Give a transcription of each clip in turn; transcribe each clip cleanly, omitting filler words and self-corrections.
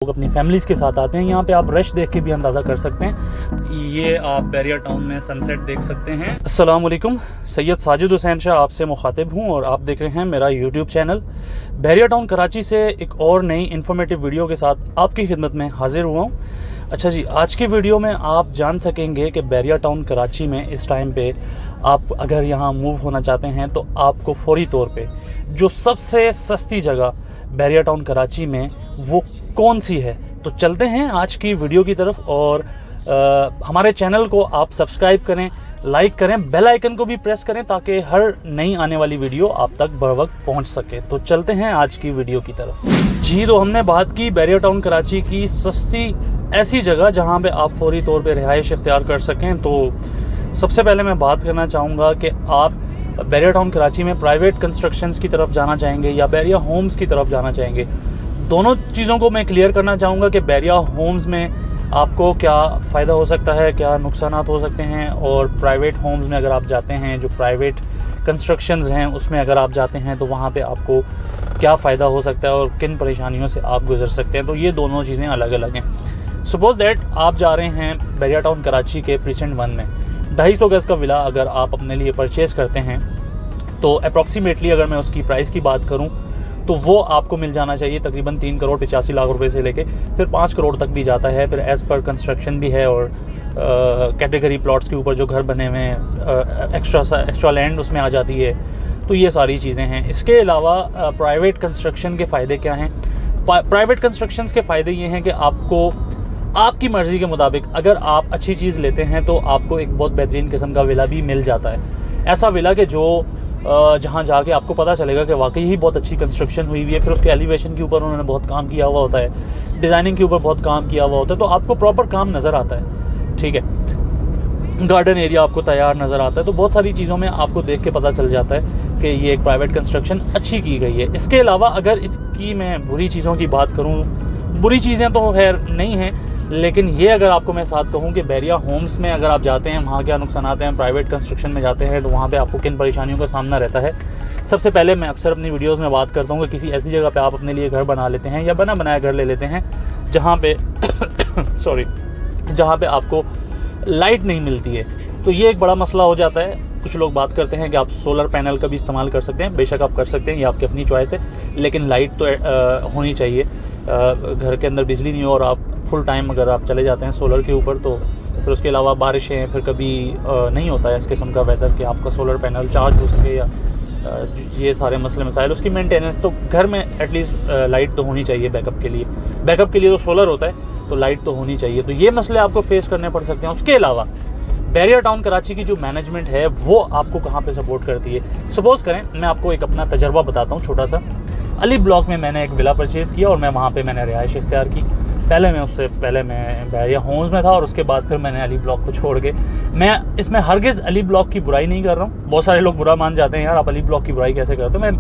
लोग अपनी फैमिलीज़ के साथ आते हैं। यहाँ पे आप रश देख के भी अंदाज़ा कर सकते हैं। ये आप बैरिया टाउन में सनसेट देख सकते हैं। अस्सलाम वालेकुम, सैयद साजिद हुसैन शाह आपसे मुखातिब हूँ और आप देख रहे हैं मेरा YouTube channel. Bahria town Karachi से एक और नई इन्फॉर्मेटिव वीडियो के साथ आपकी खिदमत में हाजिर हुआ हूँ। अच्छा जी, आज की वीडियो में आप जान सकेंगे कि बैरिया टाउन कराची में इस टाइम पे आप अगर यहाँ मूव होना चाहते हैं तो आपको फौरी तौर पे जो सबसे सस्ती जगह बैरिया टाउन कराची में वो कौन सी है। तो चलते हैं आज की वीडियो की तरफ और हमारे चैनल को आप सब्सक्राइब करें, लाइक करें, बेल आइकन को भी प्रेस करें ताकि हर नई आने वाली वीडियो आप तक बर वक्त पहुँच सके। तो चलते हैं आज की वीडियो की तरफ। जी, तो हमने बात की बैरिया टाउन कराची की सस्ती ऐसी जगह जहां पे आप फौरी तौर पे रिहाइश इख्तियार कर सकें। तो सबसे पहले मैं बात करना चाहूँगा कि आप बैरिया टाउन कराची में प्राइवेट कंस्ट्रक्शंस की तरफ जाना चाहेंगे या बैरिया होम्स की तरफ जाना चाहेंगे। दोनों चीज़ों को मैं क्लियर करना चाहूँगा कि बैरिया होम्स में आपको क्या फ़ायदा हो सकता है, क्या नुकसान हो सकते हैं, और प्राइवेट होम्स में अगर आप जाते हैं, जो प्राइवेट कंस्ट्रक्शंस हैं उसमें अगर आप जाते हैं तो वहाँ पे आपको क्या फ़ायदा हो सकता है और किन परेशानियों से आप गुजर सकते हैं। तो ये दोनों चीज़ें अलग अलग हैं। सपोज दैट आप जा रहे हैं बैरिया टाउन कराची के प्रीसेंट 1 में 250 गज़ का विला अगर आप अपने लिए परचेज़ करते हैं तो अप्रॉक्सीमेटली अगर मैं उसकी प्राइस की बात करूं तो वो आपको मिल जाना चाहिए तकरीबन 3 करोड़ 85 लाख रुपए से लेके फिर 5 करोड़ तक भी जाता है। फिर एज़ पर कंस्ट्रक्शन भी है और कैटेगरी प्लॉट्स के ऊपर जो घर बने हुए हैं एक्स्ट्रा लैंड उसमें आ जाती है। तो ये सारी चीज़ें हैं। इसके अलावा प्राइवेट कंस्ट्रक्शन के फ़ायदे क्या हैं? प्राइवेट कंस्ट्रक्शंस के फ़ायदे ये हैं कि आपको आपकी मर्ज़ी के मुताबिक अगर आप अच्छी चीज़ लेते हैं तो आपको एक बहुत बेहतरीन किस्म का विला भी मिल जाता है। ऐसा विला कि जो जहाँ जाके आपको पता चलेगा कि वाकई ही बहुत अच्छी कंस्ट्रक्शन हुई हुई है। फिर उसके एलिवेशन के ऊपर उन्होंने बहुत काम किया हुआ होता है, डिज़ाइनिंग के ऊपर बहुत काम किया हुआ होता है, तो आपको प्रॉपर काम नज़र आता है। ठीक है, गार्डन एरिया आपको तैयार नज़र आता है। तो बहुत सारी चीज़ों में आपको देख के पता चल जाता है कि ये एक प्राइवेट कंस्ट्रक्शन अच्छी की गई है। इसके अलावा अगर इसकी मैं बुरी चीज़ों की बात करूँ, बुरी चीज़ें तो खैर नहीं हैं, लेकिन ये अगर आपको मैं साथ कहूँ कि बैरिया होम्स में अगर आप जाते हैं वहाँ क्या नुकसान आते हैं, प्राइवेट कंस्ट्रक्शन में जाते हैं तो वहाँ पे आपको किन परेशानियों का सामना रहता है। सबसे पहले मैं अक्सर अपनी वीडियोस में बात करता हूँ कि किसी ऐसी जगह पे आप अपने लिए घर बना लेते हैं या बना बनाया घर ले लेते हैं जहाँ पे जहाँ पे आपको लाइट नहीं मिलती है। तो ये एक बड़ा मसला हो जाता है। कुछ लोग बात करते हैं कि आप सोलर पैनल का भी इस्तेमाल कर सकते हैं, बेशक आप कर सकते हैं, ये आपकी अपनी चॉइस है, लेकिन लाइट तो होनी चाहिए। घर के अंदर बिजली नहीं हो और आप फुल टाइम अगर आप चले जाते हैं सोलर के ऊपर तो फिर उसके अलावा बारिशें, फिर कभी नहीं होता है इस किस्म का वेदर कि आपका सोलर पैनल चार्ज हो सके या ये सारे मसले मसाइल, उसकी मेंटेनेंस। तो घर में एटलीस्ट लाइट तो होनी चाहिए बैकअप के लिए। बैकअप के लिए तो सोलर होता है, तो लाइट तो होनी चाहिए। तो ये मसले आपको फेस करने पड़ सकते हैं। उसके अलावा बैरिया टाउन कराची की जो मैनेजमेंट है वो आपको कहाँ पे सपोर्ट करती है। सपोज़ करें मैं आपको एक अपना तजर्बा बताता हूँ छोटा सा। अली ब्लॉक में मैंने एक विला परचेज़ किया और मैं वहाँ पे मैंने रिहाइश इख्तियार की। उससे पहले मैं बैरिया होम्स में था और उसके बाद फिर मैंने अली ब्लॉक को छोड़ के, मैं इसमें हरगिज़ अली ब्लॉक की बुराई नहीं कर रहा हूँ। बहुत सारे लोग बुरा मान जाते हैं, यार आप अली ब्लॉक की बुराई कैसे करते हो।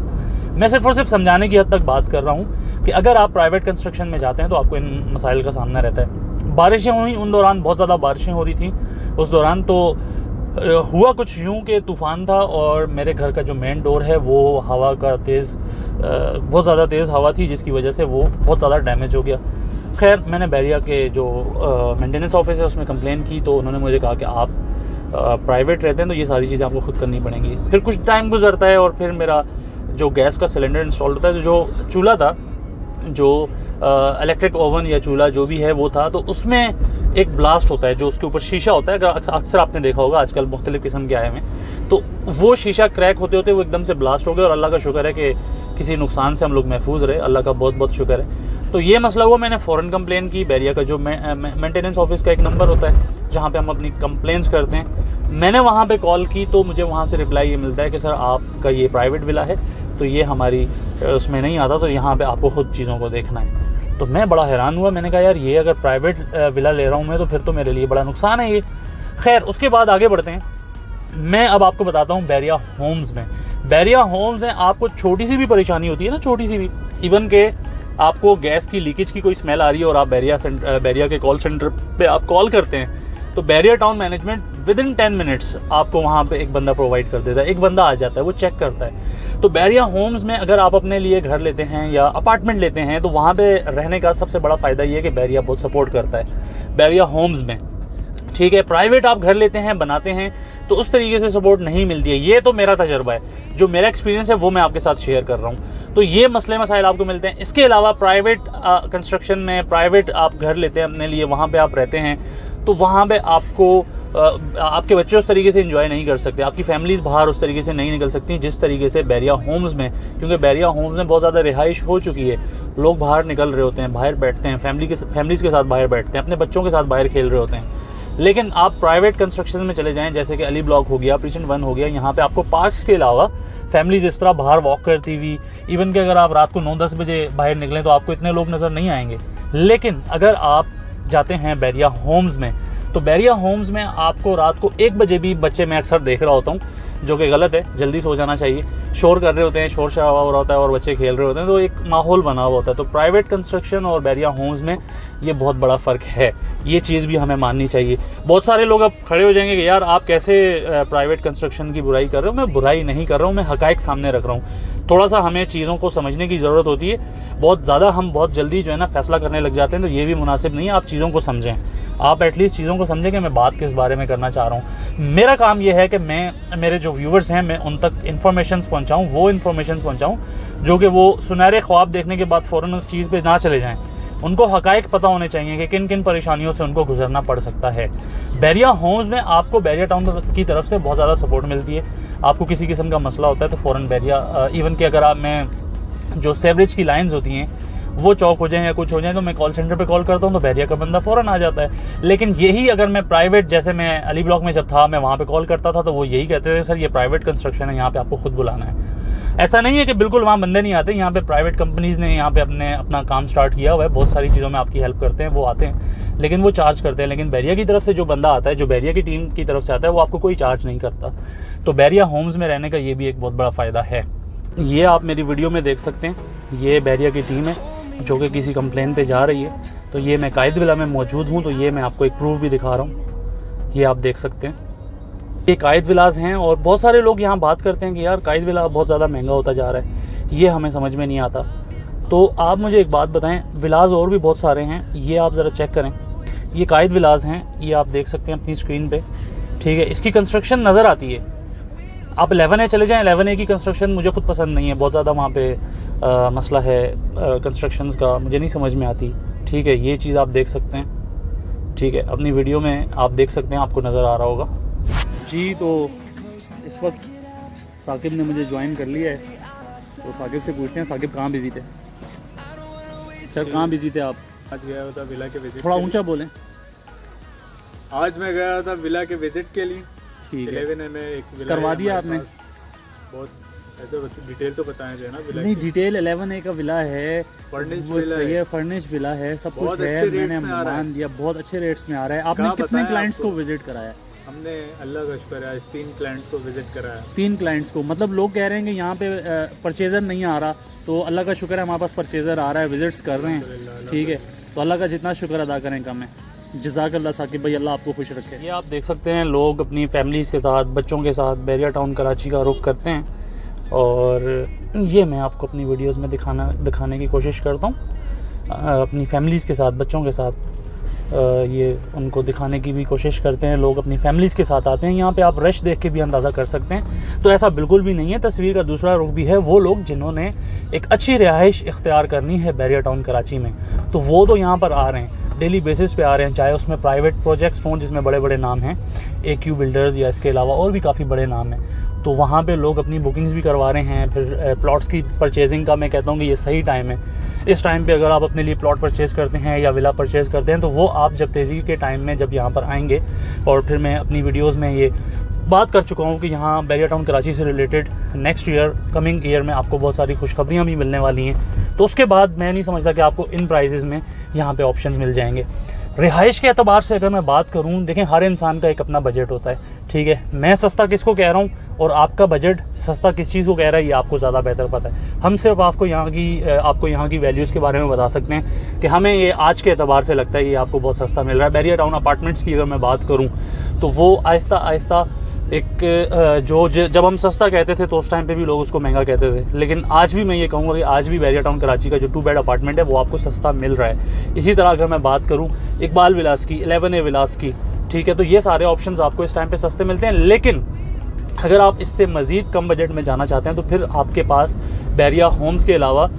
मैं सिर्फ और सिर्फ समझाने की हद तक बात कर रहा हूँ कि अगर आप प्राइवेट कंस्ट्रक्शन में जाते हैं तो आपको इन मसाइल का सामना रहता है। बारिशें हुई उन दौरान, बहुत ज़्यादा बारिशें हो रही थी उस दौरान। तो हुआ कुछ यूँ कि तूफ़ान था और मेरे घर का जो मेन डोर है वो हवा का बहुत ज़्यादा तेज़ हवा थी जिसकी वजह से वो बहुत ज़्यादा डैमेज हो गया। खैर मैंने बैरिया के जो मेंटेनेंस ऑफिस है उसमें कंप्लेन की तो उन्होंने मुझे कहा कि आप प्राइवेट रहते हैं तो ये सारी चीज़ें आपको खुद करनी पड़ेंगी। फिर कुछ टाइम गुजरता है और फिर मेरा जो गैस का सिलेंडर इंस्टॉल होता है, तो जो चूल्हा था, जो इलेक्ट्रिक ओवन या चूल्हा जो भी है वो था, तो उसमें एक ब्लास्ट होता है जो उसके ऊपर शीशा होता है। अक्सर आपने देखा होगा आजकल मुख्तलिफ किस्म के आए हैं, तो वो शीशा क्रैक होते होते वो एकदम से ब्लास्ट हो गया और अल्लाह का शुक्र है कि किसी नुकसान से हम लोग महफूज रहे, अल्लाह का बहुत बहुत शुक्र है। तो ये मसला हुआ, मैंने फ़ौरन कंप्लेन की। बैरिया का जो मेंटेनेंस ऑफिस का एक नंबर होता है जहाँ पे हम अपनी कंप्लेंट्स करते हैं, मैंने वहाँ पे कॉल की तो मुझे वहाँ से रिप्लाई ये मिलता है कि सर आपका ये प्राइवेट विला है तो ये हमारी उसमें नहीं आता, तो यहाँ पे आपको खुद चीज़ों को देखना है। तो मैं बड़ा हैरान हुआ। मैंने कहा यार ये अगर प्राइवेट विला ले रहा हूँ मैं तो फिर तो मेरे लिए बड़ा नुकसान है ये। खैर उसके बाद आगे बढ़ते हैं। मैं अब आपको बताता हूँ बैरिया होम्स में। बैरिया होम्स में आपको छोटी सी भी परेशानी होती है ना, छोटी सी भी, इवन के आपको गैस की लीकेज की कोई स्मेल आ रही है और आप बैरिया के कॉल सेंटर पे आप कॉल करते हैं तो Bahria town management within 10 minutes आपको वहाँ पे एक बंदा प्रोवाइड कर देता है। एक बंदा आ जाता है, वो चेक करता है। तो बैरिया होम्स में अगर आप अपने लिए घर लेते हैं या अपार्टमेंट लेते हैं तो वहाँ पे रहने का सबसे बड़ा फ़ायदा ये है कि बैरिया बहुत सपोर्ट करता है बैरिया होम्स में। ठीक है, प्राइवेट आप घर लेते हैं बनाते हैं तो उस तरीके से सपोर्ट नहीं मिलती है। ये तो मेरा तजर्बा है, जो मेरा एक्सपीरियंस है वो मैं आपके साथ शेयर कर रहा हूँ। तो ये मसले मसाइल आपको मिलते हैं। इसके अलावा प्राइवेट कंस्ट्रक्शन में प्राइवेट आप घर लेते हैं अपने लिए, वहाँ पे आप रहते हैं तो वहाँ पे आपको आपके बच्चे उस तरीके से एंजॉय नहीं कर सकते, आपकी फैमिलीज़ बाहर उस तरीके से नहीं निकल सकती जिस तरीके से बैरिया होम्स में, क्योंकि बैरिया होम्स में बहुत ज़्यादा रिहाइश हो चुकी है। लोग बाहर निकल रहे होते हैं, बाहर बैठते हैं, फैमिलीज़ के साथ बाहर बैठते हैं, अपने बच्चों के साथ बाहर खेल रहे होते हैं। लेकिन आप प्राइवेट कंस्ट्रक्शन में चले जाएं, जैसे कि अली ब्लॉक हो गया, प्रीसेंट 1 हो गया, यहाँ पे आपको पार्क्स के अलावा फैमिलीज इस तरह बाहर वॉक करती हुई, इवन कि अगर आप रात को 9-10 बजे बाहर निकलें तो आपको इतने लोग नज़र नहीं आएंगे। लेकिन अगर आप जाते हैं बैरिया होम्स में, तो बैरिया होम्स में आपको रात को 1 बजे भी बच्चे, मैं अक्सर देख रहा होता हूँ, जो कि गलत है, जल्दी सो जाना चाहिए, शोर कर रहे होते हैं, शोर शराबा हो रहा होता है और बच्चे खेल रहे होते हैं, तो एक माहौल बना हुआ होता है। तो प्राइवेट कंस्ट्रक्शन और बैरिया होम्स में ये बहुत बड़ा फ़र्क है, ये चीज़ भी हमें माननी चाहिए। बहुत सारे लोग अब खड़े हो जाएंगे कि यार आप कैसे प्राइवेट कंस्ट्रक्शन की बुराई कर रहे हो। मैं बुराई नहीं कर रहा हूँ, मैं हक़ाइक़ सामने रख रहा हूँ। थोड़ा सा हमें चीज़ों को समझने की ज़रूरत होती है। बहुत ज़्यादा हम बहुत जल्दी जो है ना फैसला करने लग जाते हैं, तो ये भी मुनासिब नहीं है। आप चीज़ों को समझें, आप एटलीस्ट चीज़ों को समझें कि मैं बात किस बारे में करना चाह रहा हूँ। मेरा काम ये है कि मैं मेरे जो व्यूवर्स हैं मैं उन तक इन्फॉर्मेशन पहुँचाऊँ, वो इन्फॉर्मेशन पहुँचाऊँ जो कि वो सुनहरे ख्वाब देखने के बाद फ़ौरन उस चीज़ पे ना चले जाएँ। उनको हक़ाइक़ पता होने चाहिए कि किन किन परेशानियों से उनको गुजरना पड़ सकता है। बैरिया होम्स में आपको बैरिया टाउन की तरफ से बहुत ज़्यादा सपोर्ट मिलती है। आपको किसी किस्म का मसला होता है तो फ़ौरन बैरिया, इवन कि अगर मैं जो सेवरेज की लाइन्स होती हैं वो चौक हो जाएं या कुछ हो जाए तो मैं कॉल सेंटर पे कॉल करता हूँ तो बैरिया का बंदा फ़ौरन आ जाता है। लेकिन यही अगर मैं प्राइवेट, जैसे मैं अली ब्लॉक में जब था मैं वहाँ पे कॉल करता था तो वो यही कहते थे सर ये प्राइवेट कंस्ट्रक्शन है, यहाँ पे आपको खुद बुलाना है। ऐसा नहीं है कि बिल्कुल वहाँ बंदे नहीं आते, यहाँ पे प्राइवेट कंपनीज़ ने यहाँ पे अपना काम स्टार्ट किया हुआ है, बहुत सारी चीज़ों में आपकी हेल्प करते हैं, वो आते हैं, लेकिन वो चार्ज करते हैं। लेकिन बैरिया की तरफ से जो बंदा आता है, जो बैरिया की टीम की तरफ से आता है, वो आपको कोई चार्ज नहीं करता। तो बैरिया होम्स में रहने का ये भी एक बहुत बड़ा फ़ायदा है। ये आप मेरी वीडियो में देख सकते हैं, ये बैरिया की टीम है जो कि किसी कंप्लेन पे जा रही है। तो ये मैं कायद विला में मौजूद हूँ, तो ये मैं आपको एक प्रूफ भी दिखा रहा हूँ, ये आप देख सकते हैं, ये कायद विलास हैं। और बहुत सारे लोग यहाँ बात करते हैं कि यार कायद विला बहुत ज़्यादा महंगा होता जा रहा है, ये हमें समझ में नहीं आता। तो आप मुझे एक बात बताएं, विलास और भी बहुत सारे हैं, ये आप ज़रा चेक करें, ये कायद विलास हैं, ये आप देख सकते हैं अपनी स्क्रीन पे, ठीक है। इसकी कंस्ट्रक्शन नज़र आती है, आप 11A चले जाएँ, 11A की कंस्ट्रक्शन मुझे खुद पसंद नहीं है, बहुत ज़्यादा वहाँ पे मसला है कंस्ट्रक्शंस का, मुझे नहीं समझ में आती, ठीक है। ये चीज़ आप देख सकते हैं, ठीक है, अपनी वीडियो में आप देख सकते हैं, आपको नज़र आ रहा होगा जी। तो इस वक्त साकिब ने मुझे ज्वाइन कर लिया है, तो साकिब से पूछते हैं, साकिब कहाँ बिजी थे? सर कहाँ बिजी थे आप? आज गया था विला के विजिट, थोड़ा ऊंचा बोलें। आज मैं गया था विला के विजिट के लिए, ठीक है, 11A में एक विला करवा दिया आपने? बहुत ऐसे डिटेल तो बताएं जो है ना विला नहीं, डिटेल 11A का विला है, फर्निश वो विला सही है, फर्निश विला है, सब कुछ बहुत है, अच्छे मैंने रेट्स में आ रहा है। मान दिया, बहुत अच्छे रेट्स में आ रहा है। आपने कहाँ कितने बताया क्लाइंट्स को आपको? विजिट कराया? हमने अल्लाह का शुक्र है आज 3 क्लाइंट्स को विजिट कराया। 3 क्लाइंट्स को, मतलब लोग कह रहे हैं कि यहाँ पे परचेज़र नहीं आ रहा, तो अल्लाह का शुक्र है हमारे पास परचेज़र आ रहा है, विजिट्स कर रहे हैं, ठीक है। तो अल्लाह का जितना शुक्र अदा करें कम है। जज़ाकल्लाह साकिब भाई, अल्लाह आपको खुश रखे। ये आप देख सकते हैं, लोग अपनी फैमिलीज़ के साथ, बच्चों के साथ बैरिया टाउन कराची का रुख करते हैं, और ये मैं आपको अपनी वीडियोस में दिखाने की कोशिश करता हूँ, अपनी फैमिलीज़ के साथ, बच्चों के साथ, ये उनको दिखाने की भी कोशिश करते हैं। लोग अपनी फैमिलीज़ के साथ आते हैं, यहाँ पे आप रश देख के भी अंदाज़ा कर सकते हैं। तो ऐसा बिल्कुल भी नहीं है। तस्वीर का दूसरा रुख भी है, वो लोग जिन्होंने एक अच्छी रिहाइश इख्तियार करनी है बैरिया टाउन कराची में, तो वो तो यहाँ पर आ रहे हैं, डेली बेसिस पे आ रहे हैं, चाहे उसमें प्राइवेट प्रोजेक्ट्स हों जिसमें बड़े बड़े नाम हैं, AQ बिल्डर्स या इसके अलावा और भी काफ़ी बड़े नाम हैं, तो वहाँ पे लोग अपनी बुकिंग्स भी करवा रहे हैं। फिर प्लॉट्स की परचेजिंग का मैं कहता हूँ कि ये सही टाइम है। इस टाइम पे अगर आप अपने लिए प्लॉट परचेज़ करते हैं या विला परचेज़ करते हैं, तो वो आप जब तेज़ी के टाइम में जब यहाँ पर आएंगे, और फिर मैं अपनी वीडियोज़ में ये बात कर चुका हूँ कि यहाँ बैरिया टाउन कराची से related next year, coming year में आपको बहुत सारी खुशखबरियाँ भी मिलने वाली हैं। तो उसके बाद मैं नहीं समझता कि आपको इन प्राइजेज़ में यहाँ पे ऑप्शंस मिल जाएंगे। रिहाइश के एतबार से अगर मैं बात करूँ, देखें हर इंसान का एक अपना बजट होता है, ठीक है। मैं सस्ता किसको कह रहा हूँ और आपका बजट सस्ता किस चीज़ को कह रहा है, ये आपको ज़्यादा बेहतर पता है। हम सिर्फ आपको यहाँ की वैल्यूज़ के बारे में बता सकते हैं कि हमें ये आज के एतबार से लगता है कि आपको बहुत सस्ता मिल रहा है। बैरिया टाउन अपार्टमेंट्स की अगर मैं बात करूँ तो वो आहिस्ता आहिस्ता जब हम सस्ता कहते थे तो उस टाइम पे भी लोग उसको महंगा कहते थे, लेकिन आज भी मैं ये कहूँगा कि आज भी बैरिया टाउन कराची का जो 2 बेड अपार्टमेंट है वो आपको सस्ता मिल रहा है। इसी तरह अगर मैं बात करूँ इकबाल विलास की, 11A विलास की, ठीक है, तो ये सारे ऑप्शंस आपको इस टाइम पे सस्ते मिलते हैं। लेकिन अगर आप इससे मज़ीद कम बजट में जाना चाहते हैं तो फिर आपके पास बैरिया होम्स के अलावा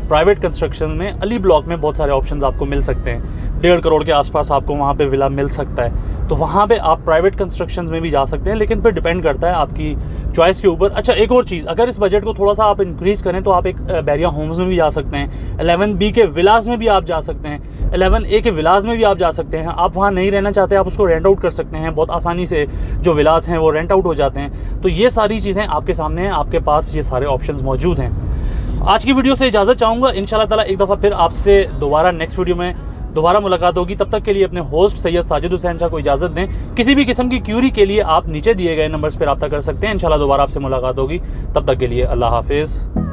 प्राइवेट कंस्ट्रक्शन में अली ब्लॉक में बहुत सारे ऑप्शंस आपको मिल सकते हैं। 1.5 करोड़ के आसपास आपको वहाँ पे विला मिल सकता है, तो वहाँ पे आप प्राइवेट कंस्ट्रक्शंस में भी जा सकते हैं, लेकिन फिर डिपेंड करता है आपकी चॉइस के ऊपर। अच्छा, एक और चीज़, अगर इस बजट को थोड़ा सा आप इंक्रीज़ करें तो आप एक बैरिया होम्स में भी जा सकते हैं, 11B के विलास में भी आप जा सकते हैं, 11A के विलास में भी आप जा सकते हैं। आप वहाँ नहीं रहना चाहते, आप उसको रेंट आउट कर सकते हैं, बहुत आसानी से जो विलास हैं वो रेंट आउट हो जाते हैं। तो ये सारी चीज़ें आपके सामने हैं, आपके पास ये सारे ऑप्शंस मौजूद हैं। आज की वीडियो से इजाज़त चाहूँगा, इंशाल्लाह ताला एक दफ़ा फिर आपसे दोबारा नेक्स्ट वीडियो में दोबारा मुलाकात होगी। तब तक के लिए अपने होस्ट सैयद साजिद हुसैन शाह को इजाज़त दें। किसी भी किस्म की क्यूरी के लिए आप नीचे दिए गए नंबर्स पर रब्ता कर सकते हैं। इंशाल्लाह दोबारा आपसे मुलाकात होगी, तब तक के लिए अल्लाह हाफिज़।